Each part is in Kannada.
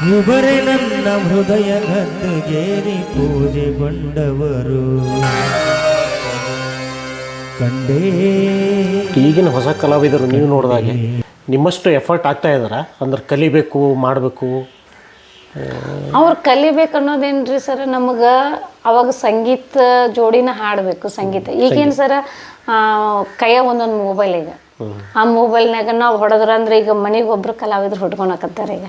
ಯುವರೇ ನನ್ನ ಹೃದಯ ಗದ್ದುಗೇರಿ ಪೂಜೆಗೊಂಡವರು ಕಂಡೇ. ಈಗಿನ ಹೊಸ ಕಲಾವಿದರು ನೀವು ನೋಡಿದಾಗೆ ನಿಮ್ಮಷ್ಟು ಎಫರ್ಟ್ ಆಗ್ತಾ ಇದ್ದಾರ? ಅಂದ್ರೆ ಕಲಿಬೇಕು, ಮಾಡಬೇಕು, ಅವ್ರು ಕಲಿಬೇಕು ಅನ್ನೋದೇನ್ರಿ ಸರ್, ನಮಗೆ ಅವಾಗ ಸಂಗೀತ ಜೋಡಿನ ಹಾಡಬೇಕು. ಸಂಗೀತ ಈಗೇನು ಸರ ಕೈಯಾಗ ಒಂದೊಂದು ಮೊಬೈಲ್ ಈಗ, ಆ ಮೊಬೈಲ್ನಾಗ ನಾವು ಹೊಡೆದ್ರಂದ್ರೆ ಈಗ ಮನೆಗೆ ಒಬ್ರು ಕಲಾವಿದ್ರು ಹುಡ್ಕೊಳಕತ್ತಾರೆ ಈಗ.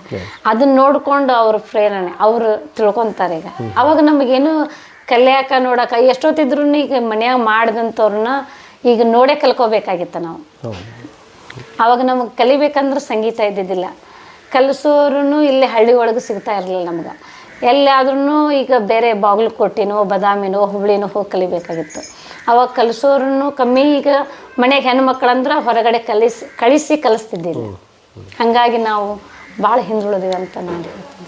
ಅದನ್ನ ನೋಡ್ಕೊಂಡು ಅವ್ರ ಪ್ರೇರಣೆ ಅವರು ತಿಳ್ಕೊತಾರೆ ಈಗ. ಅವಾಗ ನಮಗೇನು ಕಲಿಯಾಕ ನೋಡಕ ಎಷ್ಟೊತ್ತಿದ್ರು ಈಗ ಮನ್ಯಾಗ ಮಾಡಿದಂಥವ್ರನ್ನ ಈಗ ನೋಡೇ ಕಲ್ಕೋಬೇಕಾಗಿತ್ತು ನಾವು. ಅವಾಗ ನಮಗೆ ಕಲಿಬೇಕಂದ್ರೆ ಸಂಗೀತ ಇದ್ದಿದ್ದಿಲ್ಲ. ಕಲಿಸೋರು ಇಲ್ಲಿ ಹಳ್ಳಿ ಒಳಗೆ ಸಿಗ್ತಾ ಇರಲಿಲ್ಲ ನಮ್ಗೆ. ಎಲ್ಲಾದ್ರೂ ಈಗ ಬೇರೆ ಬಾಗಲಕೋಟೆನೋ ಬದಾಮಿನೋ ಹುಬ್ಳಿನೋ ಹೋಗಿ ಕಲಿಬೇಕಾಗಿತ್ತು. ಅವಾಗ ಕಲಿಸೋರು ಕಮ್ಮಿ. ಈಗ ಮನೆಗೆ ಹೆಣ್ಮಕ್ಳಂದ್ರೆ ಹೊರಗಡೆ ಕಳಿಸಿ ಕಲಿಸ್ತಿದ್ದಿಲ್ಲ. ಹಾಗಾಗಿ ನಾವು ಭಾಳ ಹಿಂದುಳಿದೀವಿ ಅಂತ ನಾನು ಹೇಳ್ತೀನಿ.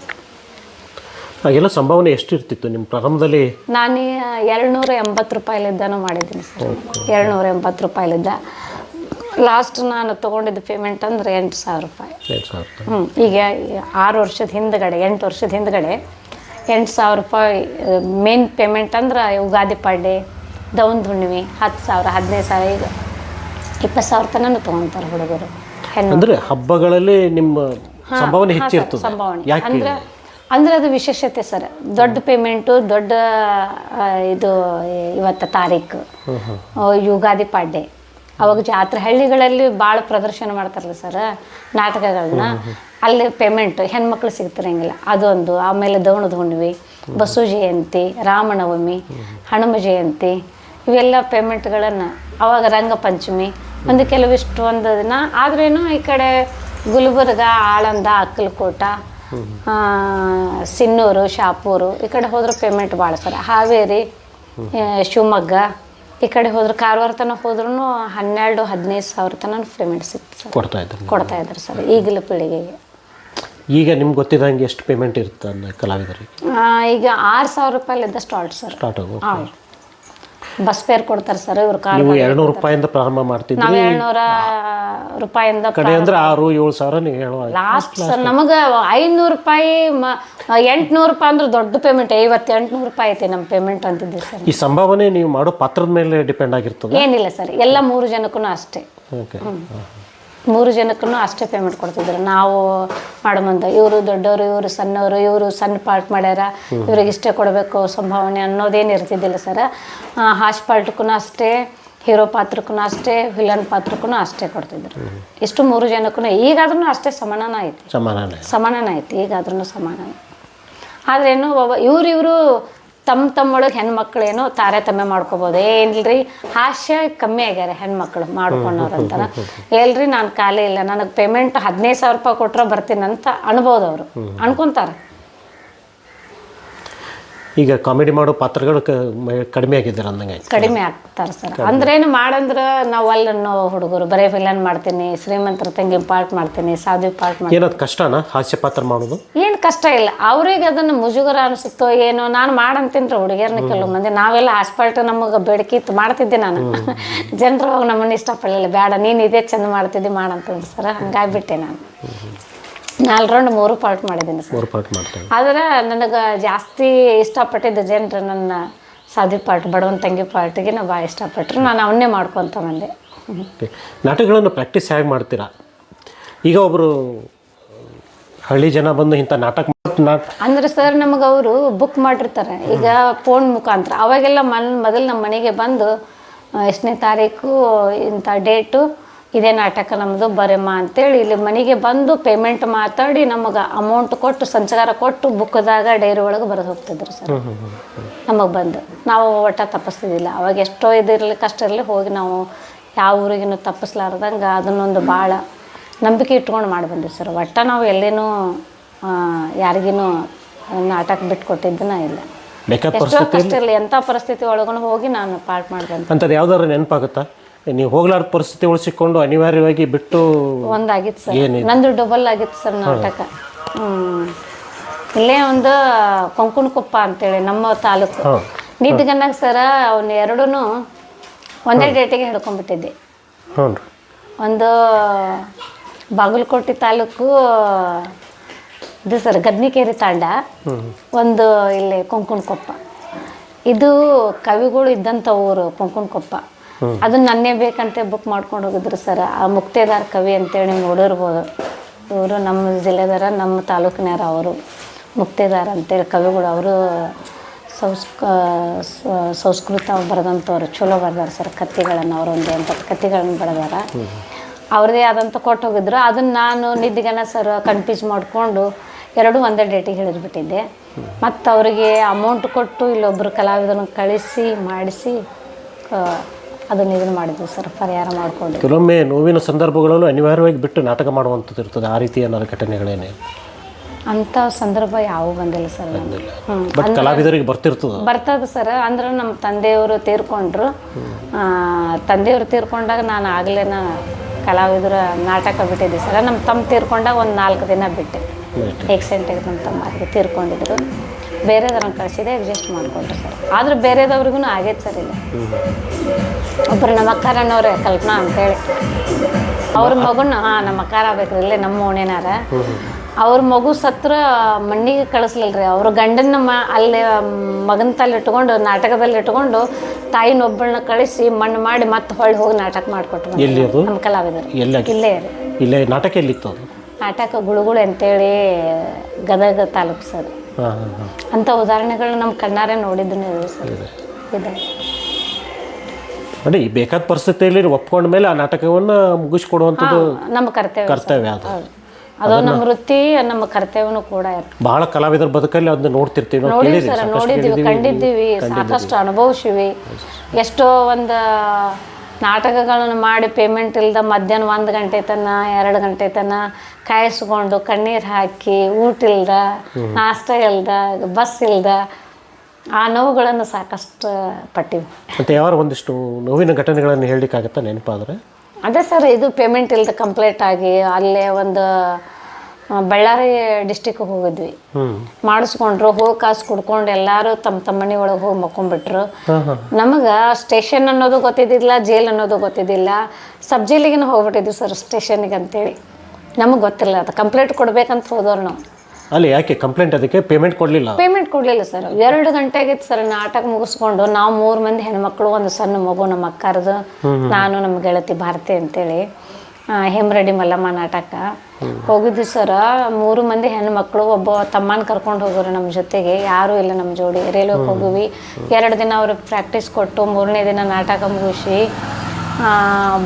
ಹಾಗೆಲ್ಲ ಸಂಭಾವನೆ ಎಷ್ಟು ಇರ್ತಿತ್ತು ನಿಮ್ಮ ಪ್ರಾರಂಭದಲ್ಲಿ? ನಾನು 280 ರೂಪಾಯಿಲಿದ್ದಾನು ಮಾಡಿದ್ದೀನಿ ಸರ್. 280 ರೂಪಾಯಿಲಿದ್ದ ಲಾಸ್ಟ್ ನಾನು ತೊಗೊಂಡಿದ್ದ ಪೇಮೆಂಟ್ ಅಂದರೆ 8,000 ರೂಪಾಯಿ. ಈಗ 6 ವರ್ಷದ ಹಿಂದ್ಗಡೆ 8 ವರ್ಷದ ಹಿಂದ್ಗಡೆ 8,000 ರೂಪಾಯಿ ಮೇನ್ ಪೇಮೆಂಟ್ ಅಂದ್ರೆ ಯುಗಾದಿ ಪಾಡ್ಯ, ದೌನ್ ಹುಣ್ಣಿಮೆ 10,000 15,000 ಈಗ 20,000 ತನಕ ತೊಗೊತಾರೆ ಹುಡುಗರು. ಅಂದರೆ ಹಬ್ಬಗಳಲ್ಲಿ ನಿಮ್ಮ ಸಂಭಾವನೆ ಹೆಚ್ಚಿರ್ತದೆ. ಸಂಭಾವನೆ ಅಂದ್ರೆ ಅದು ವಿಶೇಷತೆ ಸರ್. ದೊಡ್ಡ ಪೇಮೆಂಟು, ದೊಡ್ಡ ಇದು ಇವತ್ತು ತಾರೀಕು ಯುಗಾದಿ ಪಾಡ್ಯ, ಅವಾಗ ಜಾತ್ರೆ ಹಳ್ಳಿಗಳಲ್ಲಿ ಭಾಳ ಪ್ರದರ್ಶನ ಮಾಡ್ತಾರಲ್ಲ ಸರ್ ನಾಟಕಗಳನ್ನ. ಅಲ್ಲಿ ಪೇಮೆಂಟ್ ಹೆಣ್ಮಕ್ಳು ಸಿಗ್ತಿರಂಗಿಲ್ಲ, ಅದೊಂದು. ಆಮೇಲೆ ದೌಣದ ಹುಣ್ಣಿಮೆ, ಬಸವ ಜಯಂತಿ, ರಾಮನವಮಿ, ಹನುಮ ಜಯಂತಿ, ಇವೆಲ್ಲ ಪೇಮೆಂಟ್ಗಳನ್ನು ಅವಾಗ ರಂಗಪಂಚಮಿ ಒಂದು ಕೆಲವಿಷ್ಟು ಒಂದು ದಿನ. ಆದ್ರೇನು ಈ ಕಡೆ ಗುಲ್ಬರ್ಗ, ಆಳಂದ, ಅಕ್ಕಲಕೋಟ, ಸಿನ್ನೂರು, ಶಾಪೂರು ಈ ಕಡೆ ಹೋದ್ರೆ ಪೇಮೆಂಟ್ ಭಾಳ ಸರ್. ಹಾವೇರಿ, ಶಿವಮೊಗ್ಗ ಈ ಕಡೆ ಹೋದ್ರೆ ಕಾರವಾರ ತನಕ ಹೋದ್ರೂ 12-15 ಸಾವಿರ ತನಕ ಪೇಮೆಂಟ್ ಸಿಗ್ತದೆ ಸರ್. ಕೊಡ್ತಾ ಇದ್ದಾರೆ ಸರ್ ಈಗಿನ ಪೀಳಿಗೆಗೆ. ಈಗ ನಿಮ್ಗೆ ಗೊತ್ತಿದ್ದಂಗೆ ಎಷ್ಟು ಪೇಮೆಂಟ್ ಇರುತ್ತೆ ಅನ್ನೋ ಕಲಾವಿದರಿಗೆ? ಈಗ 6,000 ರೂಪಾಯಿಲಿದ್ದ ಸ್ಟಾರ್ಟ್ ಹಾಂ. ಬಸ್ ಫೇರ್ ಕೊಡ್ತಾರೆ ಸರ್ ಇವ್ರು. ನೀವು 200 ರೂಪಾಯಿಂದ ಪ್ರಾರಂಭ ಮಾಡ್ತಿದ್ವಿ. ನಾವು 200 ರೂಪಾಯಿಂದ ಕಡೆ ಅಂದ್ರೆ 6-7 ಸಾವಿರ ನೀವು ಹೇಳುವ ಲಾಸ್ಟ್ ಸರ್. ನಮಗೆ 500 ರೂಪಾಯಿ 800 ರೂಪಾಯಿ ಅಂದ್ರೆ ದೊಡ್ಡ ಪೇಮೆಂಟ್. 800 ರೂಪಾಯಿ ಐತೆ ನಮ್ಮ ಪೇಮೆಂಟ್ ಅಂತಿದ್ದೆ ಸರ್. ಈ ಸಂಭಾವನೆ ನೀವು ಮಾಡೋ ಪಾತ್ರದ ಮೇಲೆ ಡಿಪೆಂಡ್ ಆಗಿರ್ತದೆ? ಏನಿಲ್ಲ ಸರ್, ಎಲ್ಲ 3 ಜನಕ್ಕೂ ಅಷ್ಟೇ. 3 ಜನಕ್ಕೂ ಅಷ್ಟೇ ಪೇಮೆಂಟ್ ಕೊಡ್ತಿದ್ರು. ನಾವು ಮಾಡೋ ಮುಂದೆ ಇವರು ದೊಡ್ಡವರು, ಇವರು ಸಣ್ಣವರು, ಇವರು ಸಣ್ಣ ಪಾರ್ಟ್ ಮಾಡ್ಯಾರ, ಇವ್ರಿಗೆ ಇಷ್ಟೇ ಕೊಡಬೇಕು ಸಂಭಾವನೆ ಅನ್ನೋದೇನು ಇರ್ತಿದ್ದಿಲ್ಲ ಸರ್. ಹಾಶ್ ಪಾರ್ಟ್ಗೂ ಅಷ್ಟೇ, ಹೀರೋ ಪಾತ್ರಕ್ಕೂ ಅಷ್ಟೇ, ವಿಲನ್ ಪಾತ್ರಕ್ಕೂ ಅಷ್ಟೇ ಕೊಡ್ತಿದ್ರು. ಇಷ್ಟು 3 ಜನಕ್ಕೂ ಈಗಾದ್ರೂ ಅಷ್ಟೇ ಸಮಾನ ಐತಿ ಈಗಾದ್ರೂ ಸಮಾನ. ಆದ್ರೇನು ಇವರು ತಮ್ಮೊಳಗೆ ಹೆಣ್ಮಕ್ಳೇನು ತಾರತಮ್ಯ ಮಾಡ್ಕೋಬೋದು. ಏನಿಲ್ರಿ ಹಾಸ್ಯ ಕಮ್ಮಿ ಆಗ್ಯಾರ ಹೆಣ್ಮಕ್ಳು ಮಾಡ್ಕೊಂಡವ್ರು ಅಂತಾರ. ಹೇಳ್ರಿ ನಾನು ಖಾಲಿ ಇಲ್ಲ, ನನಗೆ ಪೇಮೆಂಟ್ 15,000 ರೂಪಾಯಿ ಕೊಟ್ಟರೆ ಬರ್ತೀನಿ ಅಂತ ಅನ್ಬೋದು. ಅವರು ಅನ್ಕೊಂತಾರೆ. ಈಗ ಕಾಮಿಡಿ ಮಾಡೋ ಪಾತ್ರಗಳು ಕಡಿಮೆ ಆಗಿದ್ದಾರೆ ಅಂದಂಗೆ? ಕಡಿಮೆ ಆಗ್ತಾರೆ ಸರ್. ಅಂದ್ರೇನು ಮಾಡಂದ್ರೆ ನಾವು ಅಲ್ಲನ್ನು ಹುಡುಗರು ಬರೀ ವಿಲನ್ ಮಾಡ್ತೀನಿ, ಶ್ರೀಮಂತರ ತಂಗಿ ಪಾರ್ಟ್ ಮಾಡ್ತೀನಿ, ಸಾಧು ಪಾರ್ಟ್ ಮಾಡ್ತೀನಿ. ಏನದು ಕಷ್ಟನಾ ಹಾಸ್ಯ ಪಾತ್ರ ಮಾಡೋದು? ಏನು ಕಷ್ಟ ಇಲ್ಲ. ಅವ್ರಿಗೆ ಅದನ್ನು ಮುಜುಗರ ಅನಿಸುತ್ತೋ ಏನೋ. ನಾನು ಮಾಡಂತೀನಿ ರೀ ಹುಡುಗಿಯರ್ನ ಕೆಲವು ಮಂದಿ. ನಾವೆಲ್ಲ ಹಾಸ್ಪಾಲ್ಟ್ ನಮಗೆ ಬೇಡಿಕೆ ಇತ್ತು, ಮಾಡ್ತಿದ್ದೆ ನಾನು. ಜನರು ಹೋಗಿ ನಮ್ಮನ್ನು ಇಷ್ಟಪಡಲಿಲ್ಲ, ಬೇಡ ನೀನು ಇದೇ ಚೆಂದ ಮಾಡ್ತಿದ್ದೆ ಮಾಡಂತಂದು ಸರ್. ಹಂಗಾಗಿಬಿಟ್ಟೆ ನಾನು. 4 ರೌಂಡ್ 3 ಪಾರ್ಟ್ ಮಾಡಿದ್ದೀನಿ ಸರ್. ಆದರೆ ನನಗೆ ಜಾಸ್ತಿ ಇಷ್ಟಪಟ್ಟಿದ್ದ ಜನರು ನನ್ನ ಸಾಧು ಪಾರ್ಟ್, ಬಡವನ ತಂಗಿ ಪಾರ್ಟಿಗೆ ನಾವು ಭಾಳ ಇಷ್ಟಪಟ್ಟರು. ನಾನು ಅವನ್ನೇ ಮಾಡ್ಕೊತ ಬಂದೆ. ನಾಟಕಗಳನ್ನು ಪ್ರಾಕ್ಟೀಸ್ ಹೇಗೆ ಮಾಡ್ತೀರಾ? ಈಗ ಒಬ್ಬರು ಹಳ್ಳಿ ಜನ ಬಂದು ಇಂಥ ನಾಟಕ ಅಂದ್ರೆ ಸರ್ ನಮಗೆ ಅವರು ಬುಕ್ ಮಾಡಿರ್ತಾರೆ ಈಗ ಫೋನ್ ಮುಖಾಂತರ. ಅವಾಗೆಲ್ಲ ಮೊದಲು ನಮ್ಮ ಮನೆಗೆ ಬಂದು ಎಷ್ಟನೇ ತಾರೀಕು ಇಂಥ ಡೇಟು ಇದೇ ನಾಟಕ ನಮ್ಮದು ಬರೆಮ್ಮ ಅಂತೇಳಿ ಇಲ್ಲಿ ಮನೆಗೆ ಬಂದು ಪೇಮೆಂಟ್ ಮಾತಾಡಿ ನಮಗೆ ಅಮೌಂಟ್ ಕೊಟ್ಟು ಸಂಚಕಾರ ಕೊಟ್ಟು ಬುಕ್ದಾಗ ಡೈರಿ ಒಳಗೆ ಬರೆದು ಹೋಗ್ತಿದ್ರು ಸರ್. ನಮಗೆ ಬಂದು ನಾವು ಒಟ್ಟ ತಪ್ಪಿಸ್ತಿದ್ದಿಲ್ಲ. ಅವಾಗ ಎಷ್ಟೋ ಇದಿರಲಿ ಕಷ್ಟ ಇರಲಿ ಹೋಗಿ ನಾವು ಯಾವ ಊರಿಗೂ ತಪ್ಪಿಸ್ಲಾರ್ದಂಗೆ ಅದನ್ನೊಂದು ಭಾಳ ನಂಬಿಕೆ ಇಟ್ಕೊಂಡು ಮಾಡಿ ಬಂದಿವಿ ಸರ್. ಒಟ್ಟ ನಾವು ಎಲ್ಲಿನೂ ಯಾರಿಗೂ ನಾಟಕ ಬಿಟ್ಟು ಕೊಟ್ಟಿದ್ದನ ಇಲ್ಲ. ಎಷ್ಟೋ ಕಷ್ಟ ಇರಲಿ ಎಂಥ ಪರಿಸ್ಥಿತಿ ಒಳಗೂ ಹೋಗಿ ನಾನು ಪಾರ್ಟ್ ಮಾಡಿ ಬಂದೆ. ಅಂಥದ್ದು ಯಾವ್ದಾದ್ರು ನೆನಪಾಗುತ್ತಾ? ನೀವು ಹೋಗ್ಲಾರ್ದ ಪರಿಸ್ಥಿತಿ ಉಳಿಸಿಕೊಂಡು ಅನಿವಾರ್ಯವಾಗಿ ಬಿಟ್ಟು ಒಂದಾಗಿತ್ತು ಸರ್. ನಂದು ಡಬಲ್ ಆಗಿತ್ತು ಸರ್ ನಾಟಕ. ಇಲ್ಲೇ ಒಂದು ಕೊಂಕಣಕೊಪ್ಪ ಅಂತೇಳಿ ನಮ್ಮ ತಾಲೂಕು ನಿಡ್ಗನ್ನಾಗ ಸರ. ಅವನ್ನ ಎರಡೂ ಒಂದೇ ಡೇಟಿಗೆ ಹಿಡ್ಕೊಂಡ್ಬಿಟ್ಟಿದ್ದೆ. ಒಂದು ಬಾಗಲಕೋಟೆ ತಾಲೂಕು ಇದು ಸರ್ ಗದ್ನಿಕೇರಿ ತಾಂಡ, ಒಂದು ಇಲ್ಲಿ ಕೊಂಕಣಕೊಪ್ಪ. ಇದು ಕವಿಗಳು ಇದ್ದಂಥ ಊರು ಕೊಂಕಣಕೊಪ್ಪ. ಅದನ್ನ ನನ್ನೇ ಬೇಕಂತ ಬುಕ್ ಮಾಡ್ಕೊಂಡು ಹೋಗಿದ್ರು ಸರ್. ಆ ಮುಕ್ತೇದಾರ್ ಕವಿ ಅಂತೇಳಿ ನೀವು ನೋಡಿರ್ಬೋದು. ಇವರು ನಮ್ಮ ಜಿಲ್ಲೆದಾರ, ನಮ್ಮ ತಾಲೂಕಿನಾರ. ಅವರು ಮುಕ್ತೇದಾರ ಅಂತೇಳಿ ಕವಿಗಳು. ಅವರು ಸಂಸ್ಕೃತ ಬರೆದಂಥವ್ರು, ಚಲೋ ಬರ್ದಾರೆ ಸರ್ ಕಥೆಗಳನ್ನು. ಅವರು ಒಂದು 80 ಕಥೆಗಳನ್ನು ಬರೆದಾರ. ಅವ್ರದ್ದೇ ಆದಂಥ ಕೊಟ್ಟು ಹೋಗಿದ್ರು. ಅದನ್ನು ನಾನು ನಿದ್ದೆಗನ ಸರ್ ಕನ್ಫ್ಯೂಸ್ ಮಾಡಿಕೊಂಡು ಎರಡೂ ಒಂದೇ ಡೇಟಿಗೆ ಹೇಳಿದ್ಬಿಟ್ಟಿದ್ದೆ. ಮತ್ತು ಅವರಿಗೆ ಅಮೌಂಟ್ ಕೊಟ್ಟು ಇಲ್ಲೊಬ್ಬರು ಕಲಾವಿದರನ್ನು ಕಳಿಸಿ ಮಾಡಿಸಿ ಅದನ್ನು ಇದನ್ನು ಮಾಡಿದ್ವಿ ಸರ್, ಪರಿಹಾರ ಮಾಡಿಕೊಂಡು. ಕೆಲವೊಮ್ಮೆ ನೋವಿನ ಸಂದರ್ಭಗಳಲ್ಲೂ ಅನಿವಾರ್ಯವಾಗಿ ಬಿಟ್ಟು ನಾಟಕ ಮಾಡುವಂಥದ್ದು ಇರ್ತದೆ. ಆ ರೀತಿ ಏನಾದ್ರು ಘಟನೆಗಳೇನೆ? ಅಂಥ ಸಂದರ್ಭ ಯಾವ ಬಂದಿಲ್ಲ ಸರ್. ಬಟ್ ಕಲಾವಿದರಿಗೆ ಬರ್ತದೆ ಸರ್. ಅಂದ್ರೆ ನಮ್ಮ ತಂದೆಯವರು ತೀರ್ಕೊಂಡ್ರು. ತಂದೆಯವರು ತೀರ್ಕೊಂಡಾಗ ನಾನು ಆಗಲೇ ಕಲಾವಿದರ ನಾಟಕ ಬಿಟ್ಟಿದ್ದೆ ಸರ್. ನಮ್ಮ ತಮ್ಮ ತೀರ್ಕೊಂಡಾಗ ಒಂದು 4 ದಿನ ಬಿಟ್ಟೆ. ಎಕ್ಸೆಂಟಾಗಿ ನಮ್ಮ ತಮ್ಮ ತೀರ್ಕೊಂಡಿದ್ರು. ಬೇರೆದವ್ರನ್ನ ಕಳಿಸಿದೆ, ಅಡ್ಜಸ್ಟ್ ಮಾಡಿಕೊಂಡ್ರು ಸರ್. ಆದ್ರೆ ಬೇರೆದವ್ರಿಗೂ ಆಗೈತೆ ಸರ್. ಇಲ್ಲ ಒಬ್ಬರು ನಮ್ಮ ಅಕ್ಕಾರಣ್ಣವ್ರೆ, ಕಲ್ಪನಾ ಅಂತೇಳಿ, ಅವ್ರ ಮಗುನ ನಮ್ಮ ಅಕ್ಕಾರ ಆಗ್ಬೇಕು, ಇಲ್ಲೇ ನಮ್ಮ ಓಣೆನಾರ. ಅವ್ರ ಮಗು ಸತ್ರ ಮಣ್ಣಿಗೆ ಕಳಿಸ್ಲಿಲ್ರಿ. ಅವರು ಗಂಡನ ಅಲ್ಲೇ ಮಗನ ತಲೆ ಇಟ್ಕೊಂಡು, ನಾಟಕದಲ್ಲಿ ಇಟ್ಕೊಂಡು ತಾಯಿನೊಬ್ಬಳನ್ನ ಕಳಿಸಿ ಮಣ್ಣು ಮಾಡಿ ಮತ್ತೆ ಹೊಳ್ಳಿ ಹೋಗಿ ನಾಟಕ ಮಾಡಿಕೊಟ್ರು ನಮ್ಮ ಕಲಾವಿದರು. ಇಲ್ಲೇ ನಾಟಕ ಎಲ್ಲಿತ್ತು? ನಾಟಕ ಗುಳುಗುಳು ಅಂತೇಳಿ ಗದಗ ತಾಲೂಕು ಸರ್. ಅಂಥ ಉದಾಹರಣೆಗಳು ನಮ್ಮ ಕಣ್ಣಾರೆ ನೋಡಿದ್ದೂ ಇದೆ ಸರ್. ಇದೆ ನೋಡಿ, ಬೇಕಾದ ಪರಿಸ್ಥಿತಿಯಲ್ಲಿ ಒಪ್ಕೊಂಡ ಮೇಲೆ ಆ ನಾಟಕವನ್ನು ಮುಗಿಸ್ಕೊಡುವಂಥದ್ದು ನಮ್ಮ ಕರ್ತವ್ಯ. ಅದು ನಮ್ಮ ವೃತ್ತಿ, ನಮ್ಮ ಕರ್ತವ್ಯನೂ ಕೂಡ. ಬಹಳ ಕಲಾವಿದರ ಬದುಕಲ್ಲಿ ಅದನ್ನ ನೋಡ್ತಿರ್ತೀವಿ, ನೋಡಿದ್ದೀವಿ, ಕಂಡಿದ್ದೀವಿ, ಸಾಕಷ್ಟು ಅನುಭವಿಸಿವಿ. ಎಷ್ಟೋ ಒಂದು ನಾಟಕಗಳನ್ನು ಮಾಡಿ ಪೇಮೆಂಟ್ ಇಲ್ದ ಮಧ್ಯಾಹ್ನ 1 ಗಂಟೆ ತನ 2 ಗಂಟೆ ತನ ಕಾಯಿಸ್ಕೊಂಡು ಕಣ್ಣೀರು ಹಾಕಿ, ಊಟ ಇಲ್ದ, ನಾಷ್ಟ ಇಲ್ದ, ಬಸ್ ಇಲ್ದ, ಆ ನೋವುಗಳನ್ನು ಸಾಕಷ್ಟು ಪಟ್ಟಿವಿ. ಮತ್ತು ಯಾರು ಒಂದಿಷ್ಟು ನೋವಿನ ಘಟನೆಗಳನ್ನು ಹೇಳಲಿಕ್ಕಾಗತ್ತಾ ನೆನಪಾದರೆ? ಅದೇ ಸರ್, ಇದು ಪೇಮೆಂಟ್ ಇಲ್ದ ಕಂಪ್ಲೀಟ್ ಆಗಿ ಅಲ್ಲೇ ಒಂದು ಬಳ್ಳಾರಿ ಡಿಸ್ಟಿಕ್ಗೆ ಹೋಗಿದ್ವಿ. ಮಾಡಿಸ್ಕೊಂಡ್ರು, ಹೋಗಿ ಕಾಸು ಕುಡ್ಕೊಂಡು ಎಲ್ಲರೂ ತಮ್ಮ ಮನೆ ಒಳಗೆ ಹೋಗಿ ಮಕ್ಕೊಂಡ್ಬಿಟ್ರು. ನಮಗೆ ಸ್ಟೇಷನ್ ಅನ್ನೋದು ಗೊತ್ತಿದ್ದಿಲ್ಲ, ಜೈಲ್ ಅನ್ನೋದು ಗೊತ್ತಿದ್ದಿಲ್ಲ. ಸಬ್ ಜೈಲಿಗೆ ಹೋಗ್ಬಿಟ್ಟಿದ್ವಿ ಸರ್, ಸ್ಟೇಷನ್ಗೆ ಅಂತೇಳಿ. ನಮಗೆ ಗೊತ್ತಿಲ್ಲ. ಅದು ಕಂಪ್ಲೇಂಟ್ ಕೊಡ್ಬೇಕಂತ ಹೋದವ್ರು ನಾವು. ಅಲ್ಲಿ ಯಾಕೆ ಕಂಪ್ಲೇಂಟ್? ಅದಕ್ಕೆ ಪೇಮೆಂಟ್ ಕೊಡಲಿಲ್ಲ ಸರ್. 2 ಗಂಟೆ ಆಗಿತ್ತು ಸರ್ ನಾಟಕ ಮುಗಿಸ್ಕೊಂಡು. ನಾವು 3 ಮಂದಿ ಹೆಣ್ಮಕ್ಳು, ಒಂದು ಸಣ್ಣ ಮಗು, ನಮ್ಮ ಅಕ್ಕಾರದು, ನಾನು, ನಮ್ಮ ಗೆಳತಿ ಭಾರತಿ ಅಂತೇಳಿ, ಹೇಮರೆಡ್ಡಿ ಮಲ್ಲಮ್ಮ ನಾಟಕ ಹೋಗಿದ್ವಿ ಸರ್. 3 ಮಂದಿ ಹೆಣ್ಮಕ್ಳು, ಒಬ್ಬ ತಮ್ಮನ ಕರ್ಕೊಂಡು ಹೋಗೋರು ನಮ್ಮ ಜೊತೆಗೆ. ಯಾರೂ ಇಲ್ಲ ನಮ್ಮ ಜೋಡಿ. ರೈಲ್ವೆಗೆ ಹೋಗಿವಿ. 2 ದಿನ ಅವ್ರಿಗೆ ಪ್ರಾಕ್ಟೀಸ್ ಕೊಟ್ಟು 3ನೇ ದಿನ ನಾಟಕ ಮುಗಿಸಿ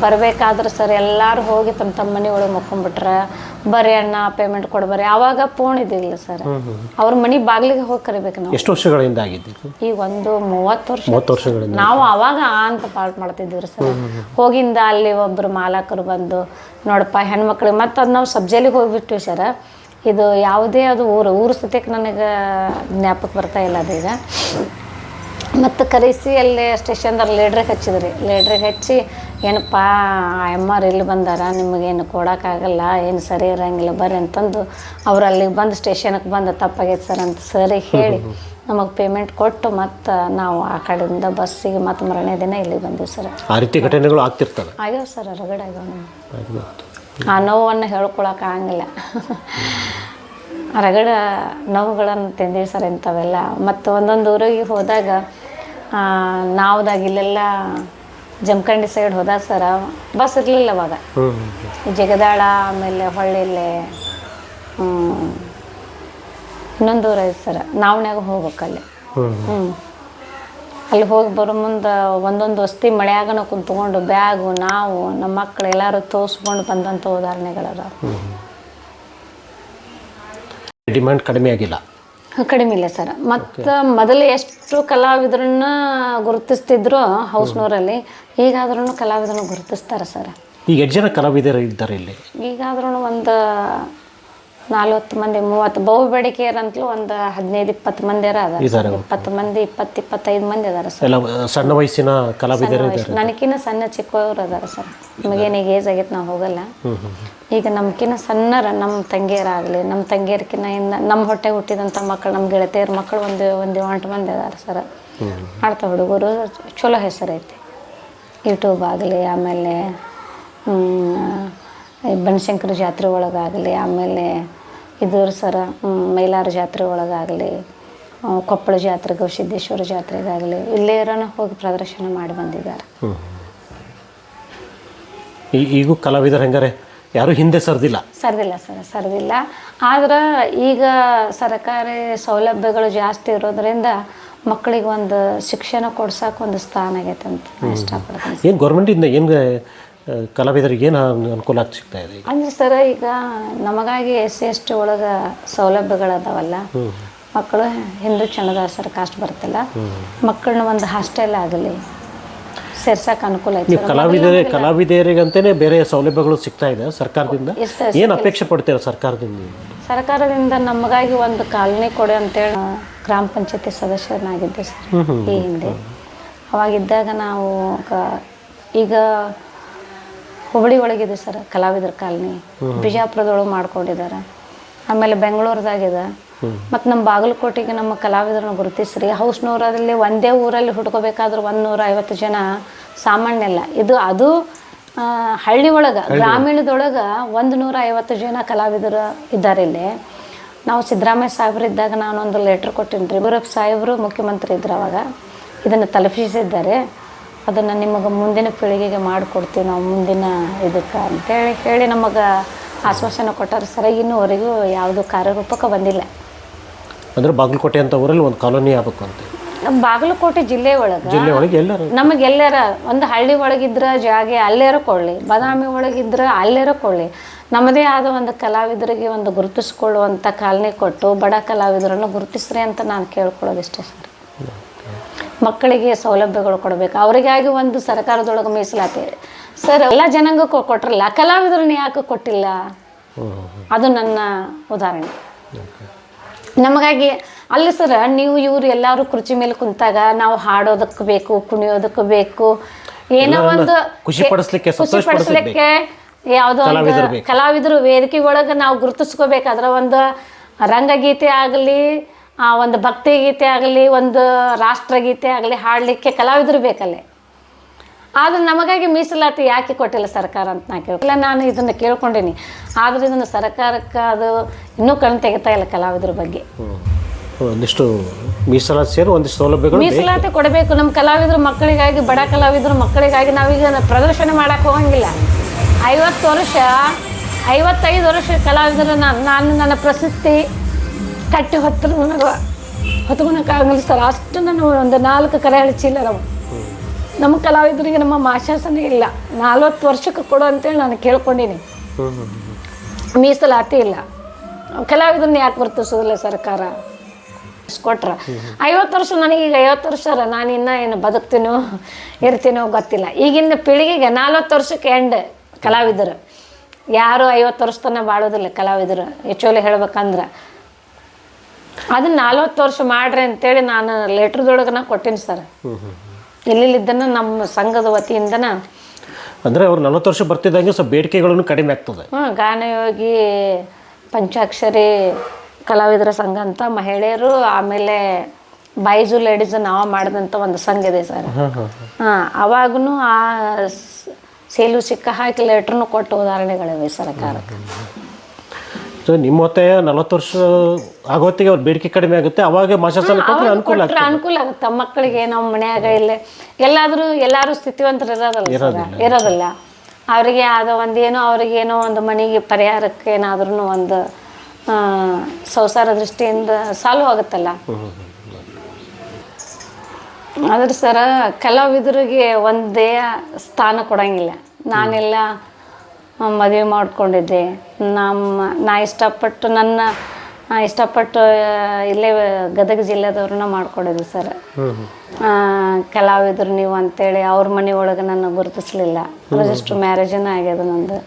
ಬರಬೇಕಾದ್ರೆ ಸರ್ ಎಲ್ಲರೂ ಹೋಗಿ ತಮ್ಮ ಮನೆ ಒಳಗೆ ಮಕ್ಕೊಂಡ್ಬಿಟ್ರೆ, ಬರ್ರಿ ಅಣ್ಣ ಪೇಮೆಂಟ್ ಕೊಡ್ಬರ್ರಿ. ಆವಾಗ ಫೋನ್ ಇದ್ದಿಲ್ಲ ಸರ್. ಅವ್ರ ಮನೆ ಬಾಗಿಲಿಗೆ ಹೋಗಿ ಕರಿಬೇಕು ನಾವು. ಎಷ್ಟು ವರ್ಷಗಳಿಂದ ಆಗಿದ್ದು? ಈಗ ಒಂದು 30 ವರ್ಷಗಳಿಂದ. ನಾವು ಅವಾಗ ಅಂತ ಪಾರ್ಟ್ ಮಾಡ್ತಿದ್ದೀವಿ ಸರ್. ಹೋಗಿಂದ ಅಲ್ಲಿ ಒಬ್ಬರು ಮಾಲಕರು ಬಂದು, ನೋಡಪ್ಪ ಹೆಣ್ಮಕ್ಳಿಗೆ, ಮತ್ತು ಅದು ನಾವು ಸಬ್ಜೆಲಿಗೆ ಹೋಗಿಬಿಟ್ವಿ ಸರ್. ಇದು ಯಾವುದೇ ಅದು ಊರು ಸತ್ಯಕ್ಕೆ ನನಗೆ ಜ್ಞಾಪಕ ಬರ್ತಾ ಇಲ್ಲ ಅದೀಗ. ಮತ್ತು ಕರೆಸಿ ಅಲ್ಲೇ ಸ್ಟೇಷನ್ದಾಗ ಲೀಡ್ರಿಗೆ ಹಚ್ಚಿದ್ರಿ. ಲೀಡ್ರಿಗೆ ಹಚ್ಚಿ, ಏನಪ್ಪ ಎಮ್ಮರು ಇಲ್ಲಿ ಬಂದಾರ, ನಿಮಗೇನು ಕೊಡೋಕ್ಕಾಗಲ್ಲ, ಏನು ಸರಿ ಇರೋಂಗಿಲ್ಲ, ಬರ್ರಿ ಅಂತಂದು ಅವ್ರು ಅಲ್ಲಿಗೆ ಬಂದು ಸ್ಟೇಷನ್ಗೆ ಬಂದು ತಪ್ಪಾಗೈತೆ ಸರ್ ಅಂತ ಸರಿಗೆ ಹೇಳಿ ನಮಗೆ ಪೇಮೆಂಟ್ ಕೊಟ್ಟು ಮತ್ತು ನಾವು ಆ ಕಡೆಯಿಂದ ಬಸ್ಸಿಗೆ ಮತ್ತು 3ನೇ ದಿನ ಇಲ್ಲಿಗೆ ಬಂದೀವಿ ಸರ್. ಆ ರೀತಿ ಘಟನೆಗಳು ಆಗ್ತಿರ್ತವೆ? ಆಗ್ಯಾವ ಸರ್, ರಗಡೆ ಆಗ್ಯಾವ ನಮ್ಗೆ. ಆ ನೋವನ್ನು ಹೇಳ್ಕೊಳಕ್ಕಾಗಂಗಿಲ್ಲ. ರಗಡ ನೋವುಗಳನ್ನು ತಿಂದೀವಿ ಸರ್ ಇಂಥವೆಲ್ಲ. ಮತ್ತು ಒಂದೊಂದು ಊರಿಗೆ ಹೋದಾಗ ನಾವ್ದಾಗ ಇಲ್ಲೆಲ್ಲ ಜಮಖಂಡಿ ಸೈಡ್ ಹೋದಾಗ ಸರ ಬಸ್ ಇರಲಿಲ್ಲ ಅವಾಗ. ಜಗದಾಳ, ಆಮೇಲೆ ಹೊಳ್ಳಿಲ್ಲೇ ಇನ್ನೊಂದು ಊರು ಐತೆ ಸರ್, ನಾವನ್ಯಾಗ ಹೋಗ್ಬೇಕಲ್ಲಿ. ಅಲ್ಲಿ ಹೋಗಿ ಬರೋ ಮುಂದೆ ಒಂದೊಂದು ವಸ್ತಿ ಮಳೆಯಾಗನ ಕುಂತ್ಕೊಂಡು ಬ್ಯಾಗು, ನಾವು, ನಮ್ಮ ಮಕ್ಕಳು ಎಲ್ಲರೂ ತೋರಿಸ್ಕೊಂಡು ಬಂದಂಥ ಉದಾಹರಣೆಗಳದ. ಡಿಮ್ಯಾಂಡ್ ಕಡಿಮೆ ಆಗಿಲ್ಲ? ಕಡಿಮೆ ಇಲ್ಲ ಸರ್. ಮತ್ತು ಮೊದಲು ಎಷ್ಟು ಕಲಾವಿದರನ್ನ ಗುರುತಿಸ್ತಿದ್ರು ಹೌಸ್ನೂರಲ್ಲಿ, ಈಗಾದ್ರೂ ಕಲಾವಿದರನ್ನ ಗುರುತಿಸ್ತಾರೆ ಸರ್. ಈಗ ಎಷ್ಟು ಜನ ಕಲಾವಿದರು ಇದ್ದಾರೆ ಇಲ್ಲಿ? ಈಗಾದ್ರೂ ಒಂದು 40 ಮಂದಿ 30 ಬಹುಬೇಡಿಕೆಯರಂತಲೂ ಒಂದು 15-20 ಮಂದಿ ಅದಾರ. 20 ಮಂದಿ 20-25 ಮಂದಿ ಅದಾರ ಸರ್. ಸಣ್ಣ ವಯಸ್ಸಿನ ಕಲಾವಿದರು? ನನಗಿನ್ನ ಸಣ್ಣ ಚಿಕ್ಕವರು ಅದಾರ ಸರ್. ನಮಗೇನು ಈಗ ಏಜ್ ಆಗೈತೆ, ನಾವು ಹೋಗಲ್ಲ. ಈಗ ನಮ್ಕಿನ್ನ ಸಣ್ಣರ ನಮ್ಮ ತಂಗಿಯರಾಗಲಿ, ನಮ್ಮ ತಂಗಿಯರ್ಕಿನ್ನ ನಮ್ಮ ಹೊಟ್ಟೆ ಹುಟ್ಟಿದಂಥ ಮಕ್ಕಳು, ನಮ್ಮ ಗೆಳತಿಯರ ಮಕ್ಕಳು ಒಂದು 8 ಮಂದಿ ಅದಾರ ಸರ್. ಮಾಡ್ತಾ ಹುಡುಗರು ಚಲೋ ಹೆಸರೈತಿ. ಯೂಟ್ಯೂಬ್ ಆಗಲಿ, ಆಮೇಲೆ ಬನಶಂಕರಿ ಜಾತ್ರೆ ಒಳಗಾಗಲಿ, ಆಮೇಲೆ ಇದು ಸರ ಮೈಲಾರ ಜಾತ್ರೆ ಒಳಗಾಗಲಿ, ಕೊಪ್ಪಳ ಜಾತ್ರೆ, ಗವಿಸಿದ್ದೇಶ್ವರ ಜಾತ್ರೆಗಾಗಲಿ ಇಲ್ಲೇ ಇರೋನು ಹೋಗಿ ಪ್ರದರ್ಶನ ಮಾಡಿ ಬಂದಿದ್ದಾರೆ. ಈಗೂ ಕಲಾವಿದರು ಹೆಂಗಾರೆ ಯಾರು ಹಿಂದೆ ಸರ್ದಿಲ್ಲ ಸರ್ದಿಲ್ಲ. ಆದ್ರೆ ಈಗ ಸರ್ಕಾರಿ ಸೌಲಭ್ಯಗಳು ಜಾಸ್ತಿ ಇರೋದ್ರಿಂದ ಮಕ್ಕಳಿಗೆ ಒಂದು ಶಿಕ್ಷಣ ಕೊಡ್ಸಕ್ಕೆ ಒಂದು ಸ್ಥಾನ ಆಗೈತೆ ಅಂತ ನಾನು ಇಷ್ಟಪಡ್ತೀನಿ. ಏನು ಗೌರ್ಮೆಂಟಿಂದ ಏನು ಕಲಾವಿದರಿಗೆ ಏನು ಅನುಕೂಲ ಸಿಗ್ತಾ ಇದೆ ಅಂದರೆ ಸರ್, ಈಗ ನಮಗಾಗಿ SC/ST ಒಳಗೆ ಸೌಲಭ್ಯಗಳದಾವಲ್ಲ, ಮಕ್ಕಳು ಹಿಂದೂ ಚನ್ನದಾಸರ ಕಾಸ್ಟ್ ಬರ್ತಲ್ಲ, ಮಕ್ಕಳನ್ನ ಒಂದು ಹಾಸ್ಟೆಲ್ ಆಗಲಿ ಸೇರ್ಸಕ್ಕೆ ಅನುಕೂಲ ಐತೆ. ಕಲಾವಿದರಿಗಂತಲೇ ಬೇರೆ ಸೌಲಭ್ಯಗಳು ಸಿಗ್ತಾ ಇದೆ ಸರ್ಕಾರದಿಂದ. ಏನು ಅಪೇಕ್ಷೆ ಪಡ್ತೀರಾ ಸರ್ಕಾರದಿಂದ? ನಮಗಾಗಿ ಒಂದು ಕಾಲನಿ ಕೊಡಿ ಅಂತೇಳಿ ಗ್ರಾಮ ಪಂಚಾಯತಿ ಸದಸ್ಯರನ್ನಾಗಿದ್ದೆ ಸರ್ ಈ ಹಿಂದೆ. ಅವಾಗಿದ್ದಾಗ ನಾವು ಈಗ ಹುಬ್ಬಳ್ಳಿ ಒಳಗಿದೆ ಸರ್ ಕಲಾವಿದರ ಕಾಲನಿ, ಬಿಜಾಪುರದೊಳಗೆ ಮಾಡ್ಕೊಂಡಿದ್ದಾರೆ, ಆಮೇಲೆ ಬೆಂಗಳೂರದಾಗಿದೆ, ಮತ್ತು ನಮ್ಮ ಬಾಗಲಕೋಟೆಗೆ ನಮ್ಮ ಕಲಾವಿದರನ್ನ ಗುರುತಿಸ್ರಿ. ಹೌಸ್ನೂರಲ್ಲಿ ಒಂದೇ ಊರಲ್ಲಿ ಹುಡ್ಕೋಬೇಕಾದ್ರೆ 150 ಜನ ಸಾಮಾನ್ಯ ಇಲ್ಲ. ಅದು ಹಳ್ಳಿ ಒಳಗೆ, ಗ್ರಾಮೀಣದೊಳಗೆ 150 ಜನ ಕಲಾವಿದರು ಇದ್ದಾರೆ ಇಲ್ಲಿ. ನಾವು ಸಿದ್ದರಾಮಯ್ಯ ಸಾಹೇಬ್ರು ಇದ್ದಾಗ ನಾನೊಂದು ಲೆಟ್ರ್ ಕೊಟ್ಟಿನಿ ರೀ. ಯಡಿಯೂರಪ್ಪ ಸಾಹೇಬರು ಮುಖ್ಯಮಂತ್ರಿ ಇದ್ರು ಅವಾಗ, ಇದನ್ನು ತಲುಪಿಸಿದ್ದಾರೆ, ಅದನ್ನು ನಿಮಗೆ ಮುಂದಿನ ಪೀಳಿಗೆಗೆ ಮಾಡಿಕೊಡ್ತೀವಿ ನಾವು ಮುಂದಿನ ಇದಕ್ಕೆ ಅಂತೇಳಿ ಹೇಳಿ ನಮಗೆ ಆಶ್ವಾಸನೆ ಕೊಟ್ಟಾರೆ ಸರ್. ಇನ್ನೂವರೆಗೂ ಯಾವುದು ಕಾರ್ಯರೂಪಕ್ಕೆ ಬಂದಿಲ್ಲ. ಅಂದರೆ ಬಾಗಲಕೋಟೆ ಅಂತ ಊರಲ್ಲಿ ಒಂದು ಕಾಲೋನಿ ಆಗಬೇಕು ಅಂತ. ಬಾಗಲಕೋಟೆ ಜಿಲ್ಲೆ ಒಳಗೆ ನಮಗೆಲ್ಲರ ಒಂದು ಹಳ್ಳಿ ಒಳಗಿದ್ರೆ ಜಾಗ ಅಲ್ಲೇರೋ ಕೊಡಲಿ, ಬಾದಾಮಿ ಒಳಗಿದ್ರೆ ಅಲ್ಲೇರೋ ಕೊಡಲಿ, ನಮ್ಮದೇ ಆದ ಒಂದು ಕಲಾವಿದರಿಗೆ ಒಂದು ಗುರುತಿಸ್ಕೊಳ್ಳುವಂಥ ಕಾಲನಿ ಕೊಟ್ಟು ಬಡ ಕಲಾವಿದರನ್ನು ಗುರುತಿಸ್ರಿ ಅಂತ ನಾನು ಕೇಳ್ಕೊಳ್ಳೋದಿಷ್ಟೇ ಸರ್. ಮಕ್ಕಳಿಗೆ ಸೌಲಭ್ಯಗಳು ಕೊಡಬೇಕು, ಅವರಿಗಾಗಿ ಒಂದು ಸರ್ಕಾರದೊಳಗೆ ಮೀಸಲಾತಿ ಸರ್. ಎಲ್ಲ ಜನಾಂಗಕ್ಕೂ ಕೊಟ್ಟಿರಲ್ಲ, ಕಲಾವಿದರನ್ನ ಯಾಕೆ ಕೊಟ್ಟಿಲ್ಲ? ಅದು ನನ್ನ ಉದಾಹರಣೆ. ನಮಗಾಗಿ ಅಲ್ಲಿ ಸರ್, ನೀವು ಇವರು ಎಲ್ಲರೂ ಕುರ್ಚಿ ಮೇಲೆ ಕುಂತಾಗ ನಾವು ಹಾಡೋದಕ್ಕೆ ಬೇಕು, ಕುಣಿಯೋದಕ್ಕೆ ಬೇಕು, ಏನೋ ಒಂದು ಖುಷಿ ಪಡಿಸ್ಲಿಕ್ಕೆ ಯಾವುದೋ ಒಂದು ಕಲಾವಿದರು ವೇದಿಕೆ ಒಳಗೆ ನಾವು ಗುರುತಿಸ್ಕೋಬೇಕಾದ್ರೆ ಒಂದು ರಂಗಗೀತೆ ಆಗಲಿ, ಒಂದು ಭಕ್ತಿ ಗೀತೆ ಆಗಲಿ, ಒಂದು ರಾಷ್ಟ್ರಗೀತೆ ಆಗಲಿ ಹಾಡಲಿಕ್ಕೆ ಕಲಾವಿದರು ಬೇಕಲ್ಲೇ. ಆದರೆ ನಮಗಾಗಿ ಮೀಸಲಾತಿ ಯಾಕೆ ಕೊಟ್ಟಿಲ್ಲ ಸರ್ಕಾರ ಅಂತ ನಾ ಕೇಳಿಲ್ಲ. ನಾನು ಇದನ್ನು ಕೇಳ್ಕೊಂಡೀನಿ, ಆದರೆ ಇದನ್ನು ಸರ್ಕಾರಕ್ಕೆ ಅದು ಇನ್ನೂ ಕಣ್ಣು ತೆಗಿತಾ ಇಲ್ಲ ಕಲಾವಿದರ ಬಗ್ಗೆ. ಒಂದಿಷ್ಟು ಮೀಸಲಾತಿ ಸೇರಿ ಒಂದಿಷ್ಟು ಸೌಲಭ್ಯಗಳು ಮೀಸಲಾತಿ ಕೊಡಬೇಕು ನಮ್ಮ ಕಲಾವಿದರು ಮಕ್ಕಳಿಗಾಗಿ, ಬಡ ಕಲಾವಿದರು ಮಕ್ಕಳಿಗಾಗಿ. ನಾವೀಗ ಪ್ರದರ್ಶನ ಮಾಡೋಕ್ಕೆ ಹೋಗಂಗಿಲ್ಲ. 55 ವರ್ಷ ಕಲಾವಿದರು ನಾನು ನನ್ನ ಪ್ರಸಿದ್ಧಿ ಕಟ್ಟಿ ಹೊತ್ಕೊಳಕ್ಕಾಗಲ್ಲ ಸರ್. ಅಷ್ಟು ನಾನು ಒಂದು 4 ಕರೆ ಹಚ್ಚಿಲ್ಲ. ನಮ್ಮ ಕಲಾವಿದರಿಗೆ ನಮ್ಮ ಮಾಶಾಸನ ಇಲ್ಲ. 40 ವರ್ಷಕ್ಕೆ ಕೊಡು ಅಂತೇಳಿ ನಾನು ಕೇಳ್ಕೊಂಡೀನಿ. ಮೀಸಲಾತಿ ಇಲ್ಲ, ಕಲಾವಿದರನ್ನ ಯಾಕೆ ಗುರುತಿಸೋದಿಲ್ಲ ಸರ್ಕಾರ? ಕೊಟ್ರ 50 ವರ್ಷ, ನನಗೀಗ 50 ವರ್ಷ, ನಾನು ಇನ್ನೂ ಏನು ಬದುಕ್ತೀನೋ ಇರ್ತೀನೋ ಗೊತ್ತಿಲ್ಲ. ಈಗಿನ ಪೀಳಿಗೆಗೆ 40 ವರ್ಷಕ್ಕೆ ಎಂಡ್ ಕಲಾವಿದರು. ಯಾರು 50 ವರ್ಷ ತನಕ ಬಾಳೋದಿಲ್ಲ ಕಲಾವಿದರು ಆ್ಯಕ್ಚುಲಿ ಹೇಳ್ಬೇಕಂದ್ರೆ. ಅದನ್ನ 40 ವರ್ಷ ಮಾಡ್ರಿ ಅಂತೇಳಿ ನಾನು ಲೆಟ್ರದೊಳಗೆ ನಾ ಕೊಟ್ಟೀನಿ ಸರ್. ಇಲ್ಲಿದ್ದನ್ನ ನಮ್ಮ ಸಂಘದ ವತಿಯಿಂದನ. ಅಂದರೆ ಅವ್ರು 40 ವರ್ಷ ಬರ್ತಿದ್ದಂಗೆ ಸ್ವಲ್ಪ ಬೇಡಿಕೆಗಳನ್ನು ಕಡಿಮೆ ಆಗ್ತದೆ. ಗಾನಯೋಗಿ ಪಂಚಾಕ್ಷರಿ ಕಲಾವಿದರ ಸಂಘ ಅಂತ ಮಹಿಳೆಯರು, ಆಮೇಲೆ ಬೈಜು ಲೇಡೀಸ್ ನಾವು ಮಾಡಿದಂಥ ಒಂದು ಸಂಘ ಇದೆ ಸರ್. ಅವಾಗೂ ಆ ಸೇಲು ಸಿಕ್ಕ ಹಾಕಿ ಲೆಟ್ರನ್ನು ಕೊಟ್ಟು ಉದಾಹರಣೆಗಳಿವೆ ಸರ್ಕಾರಕ್ಕೆ. ಸೊ ನಿಮ್ಮ ಹೊತ್ತೆ 40 ವರ್ಷ ಆಗೋತ್ತಿಗೆ ಅವ್ರ ಬೇಡಿಕೆ ಕಡಿಮೆ ಆಗುತ್ತೆ, ಅವಾಗ ಮಾಶಾಸನ ಕೊಟ್ಟರೆ ಅನುಕೂಲ ಆಗುತ್ತೆ ಮಕ್ಕಳಿಗೆ. ನಮ್ಮ ಮನ್ಯಾಗ ಇಲ್ಲೇ ಎಲ್ಲರೂ ಸ್ಥಿತಿವಂತರು ಇರೋದಿಲ್ಲ. ಅವರಿಗೆ ಆದ ಒಂದೇನೋ ಅವ್ರಿಗೇನೋ ಒಂದು ಮನೆಗೆ ಪರಿಹಾರಕ್ಕೆ ಏನಾದ್ರೂ ಒಂದು ಸಂಸಾರ ದೃಷ್ಟಿಯಿಂದ ಸಾಲ್ವ್ ಆಗುತ್ತಲ್ಲ. ಆದ್ರೆ ಸರ ಕಲಾವಿದರಿಗೆ ಒಂದೇ ಸ್ಥಾನ ಕೊಡೋಂಗಿಲ್ಲ. ನಾನೆಲ್ಲ ಮದುವೆ ಮಾಡ್ಕೊಂಡಿದ್ದೆ, ನಾ ಇಷ್ಟಪಟ್ಟು ಇಲ್ಲೇ ಗದಗ ಜಿಲ್ಲೆದವ್ರನ್ನ ಮಾಡ್ಕೊಂಡಿದ್ದೆ ಸರ್. ಕಲಾವಿದರು ನೀವು ಅಂತೇಳಿ ಅವ್ರ ಮನೆ ಒಳಗೆ ನನ್ನ ಗುರುತಿಸ್ಲಿಲ್ಲ. ರಿಜಿಸ್ಟ್ರ್ ಮ್ಯಾರೇಜನ್ನು ಆಗ್ಯದ ನಂದು.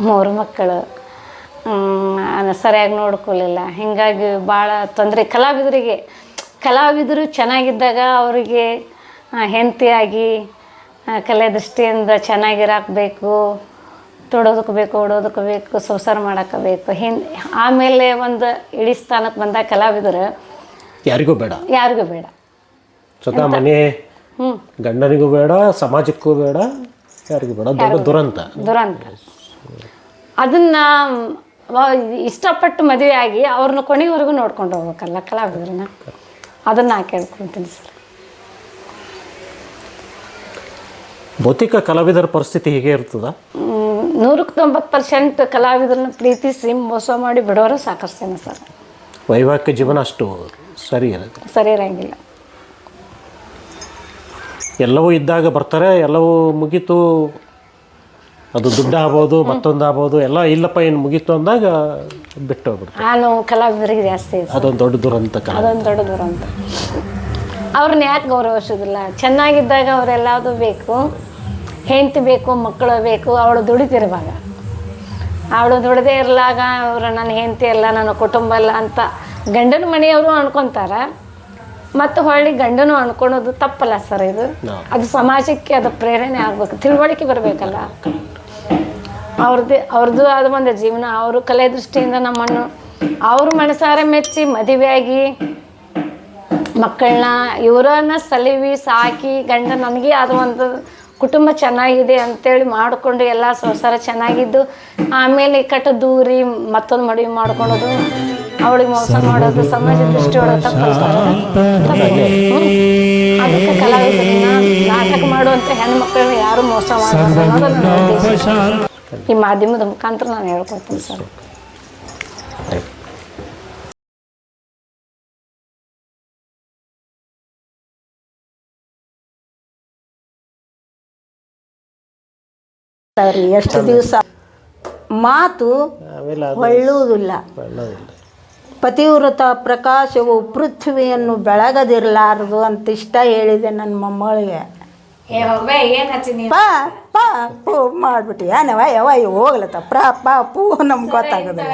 3 ಮಕ್ಕಳು, ಸರಿಯಾಗಿ ನೋಡ್ಕೊಲಿಲ್ಲ. ಹೀಗಾಗಿ ಭಾಳ ತೊಂದರೆ ಕಲಾವಿದರು ಚೆನ್ನಾಗಿದ್ದಾಗ ಅವರಿಗೆ ಹೆಂಡತಿಯಾಗಿ ಕಲೆ ದೃಷ್ಟಿಯಿಂದ ಚೆನ್ನಾಗಿರಾಕಬೇಕು, ತೊಡೋದಕ್ಕೆ ಬೇಕು, ಓಡೋದಕ್ಕೆ ಬೇಕು, ಸಂಸಾರ ಮಾಡೋಕ್ಕೆ ಬೇಕು. ಆಮೇಲೆ ಒಂದು ಇಡೀ ಸ್ಥಾನಕ್ಕೆ ಬಂದಾಗ ಕಲಾವಿದರು ಯಾರಿಗೂ ಬೇಡ ಸ್ವತಃ ಮನೆ ಗಂಡನಿಗೂ ಬೇಡ, ಸಮಾಜಕ್ಕೂ ಬೇಡ, ಯಾರಿಗೂ ಬೇಡ. ದುರಂತ ಅದನ್ನು ಇಷ್ಟಪಟ್ಟು ಮದುವೆ ಆಗಿ ಅವ್ರನ್ನ ಕೊನೆವರೆಗೂ ನೋಡ್ಕೊಂಡು ಹೋಗ್ಬೇಕಲ್ಲ ಕಲಾವಿದ್ರನ್ನ, ಅದನ್ನು ನಾ ಕೇಳ್ಕೊಳ್ತೀನಿ ಸರ್. ಭೌತಿಕ ಕಲಾವಿದರ ಪರಿಸ್ಥಿತಿ ಹೀಗೆ ಇರ್ತದ? 190% ಕಲಾವಿದರನ್ನ ಪ್ರೀತಿಸಿ ಮೋಸ ಮಾಡಿ ಬಿಡೋರು ಸಾಕಷ್ಟು ಜನ ಸರ್. ವೈವಾಹಿಕ ಜೀವನ ಅಷ್ಟು ಸರಿ ಇರುತ್ತೆ, ಸರಿ ಇರಂಗಿಲ್ಲ. ಎಲ್ಲವೂ ಇದ್ದಾಗ ಬರ್ತಾರೆ, ಎಲ್ಲವೂ ಮುಗೀತು, ಅದು ದುಡ್ಡು ಆಗ್ಬೋದು, ಮತ್ತೊಂದು ಆಗ್ಬೋದು, ಎಲ್ಲ ಇಲ್ಲಪ್ಪ ಏನು ಮುಗೀತು ಅಂದಾಗ ಬಿಟ್ಟು ಹೋಗ್ಬಿಡ್ತಾರೆ. ನಾನು ಕಲಾವಿದರಿಗೆ ಜಾಸ್ತಿ ಇದೆ. ಅದೊಂದು ದೊಡ್ಡ ದುರಂತ ಕಾಲ. ಅದೊಂದು ದೊಡ್ಡ ದುರಂತ. ಅವ್ರನ್ನ ಯಾಕೆ ಗೌರವಿಸೋದಿಲ್ಲ? ಚೆನ್ನಾಗಿದ್ದಾಗ ಅವರೆಲ್ಲದು ಬೇಕು, ಹೆಂಡತಿ ಬೇಕು, ಮಕ್ಕಳು ಬೇಕು, ಅವಳು ದುಡಿತಿರುವಾಗ. ಅವಳು ದುಡದೇ ಇರಲಾಗ ಅವರು ನನ್ನ ಹೆಂಡತಿ ಅಲ್ಲ, ನನ್ನ ಕುಟುಂಬ ಅಲ್ಲ ಅಂತ ಗಂಡನ ಮನೆಯವರು ಅನ್ಕೊತಾರೆ. ಮತ್ತು ಹೊಳ್ಳಿ ಗಂಡನು ಅನ್ಕೊಳೋದು ತಪ್ಪಲ್ಲ ಸರ್. ಇದು ಅದು ಸಮಾಜಕ್ಕೆ ಅದು ಪ್ರೇರಣೆ ಆಗ್ಬೇಕು, ತಿಳುವಳಿಕೆ ಬರಬೇಕಲ್ಲ. ಅವ್ರದ್ದು ಅದು ಒಂದು ಜೀವನ. ಅವರು ಕಲೆ ದೃಷ್ಟಿಯಿಂದ ನಮ್ಮನ್ನು ಅವರು ಮನಸಾರೆ ಮೆಚ್ಚಿ ಮದುವೆಯಾಗಿ ಮಕ್ಕಳನ್ನ ಇವರನ್ನ ಸಲಿವಿ ಸಾಕಿ ಗಂಡ ನನಗೆ ಅದು ಒಂದು ಕುಟುಂಬ ಚೆನ್ನಾಗಿದೆ ಅಂತೇಳಿ ಮಾಡಿಕೊಂಡು ಎಲ್ಲ ಸಂಸಾರ ಚೆನ್ನಾಗಿದ್ದು ಆಮೇಲೆ ಕಟ್ಟು ದೂರಿ ಮತ್ತೊಂದು ಮದುವೆ ಮಾಡ್ಕೊಳೋದು, ಅವಳಿಗೆ ಮೋಸ ಮಾಡೋದು ಸಮಾಜ ದೃಷ್ಟಿ ಒಳಗೆ ತಪ್ಪಿಸ್ತಾರೆ. ಅದಕ್ಕೆ ಕಲಾವಿದರನ್ನ ನಾಟಕ ಮಾಡುವಂಥ ಹೆಣ್ಮಕ್ಳನ್ನ ಯಾರು ಮೋಸ ಮಾಡಬಾರ್ದು ಅನ್ನೋದು ನನ್ನ ಉದ್ದೇಶ. ಈ ಮಾಧ್ಯಮದ ಮುಖಾಂತರ ನಾನು ಹೇಳ್ಕೊಡ್ತೀನಿ ಸರ್. ಎಷ್ಟು ದಿವಸ ಮಾತು ಹೊಳ್ಳುವುದಿಲ್ಲ. ಪತಿವ್ರತ ಪ್ರಕಾಶವು ಪೃಥ್ವಿಯನ್ನು ಬೆಳಗದಿರಲಾರದು ಅಂತ ಇಷ್ಟ ಹೇಳಿದೆ ನನ್ನ ಮೊಮ್ಮಗಳಿಗೆ. ಪಾ ಪಾ ಪೂ ಮಾಡಿಬಿಟ್ಟು ಏನವ ಯಾವ ಹೋಗ್ಲತ್ತ ಪ್ರಾ ಪಾ ಪೂ ನಮ್ಗೆ ಗೊತ್ತಾಗೋದಿಲ್ಲ.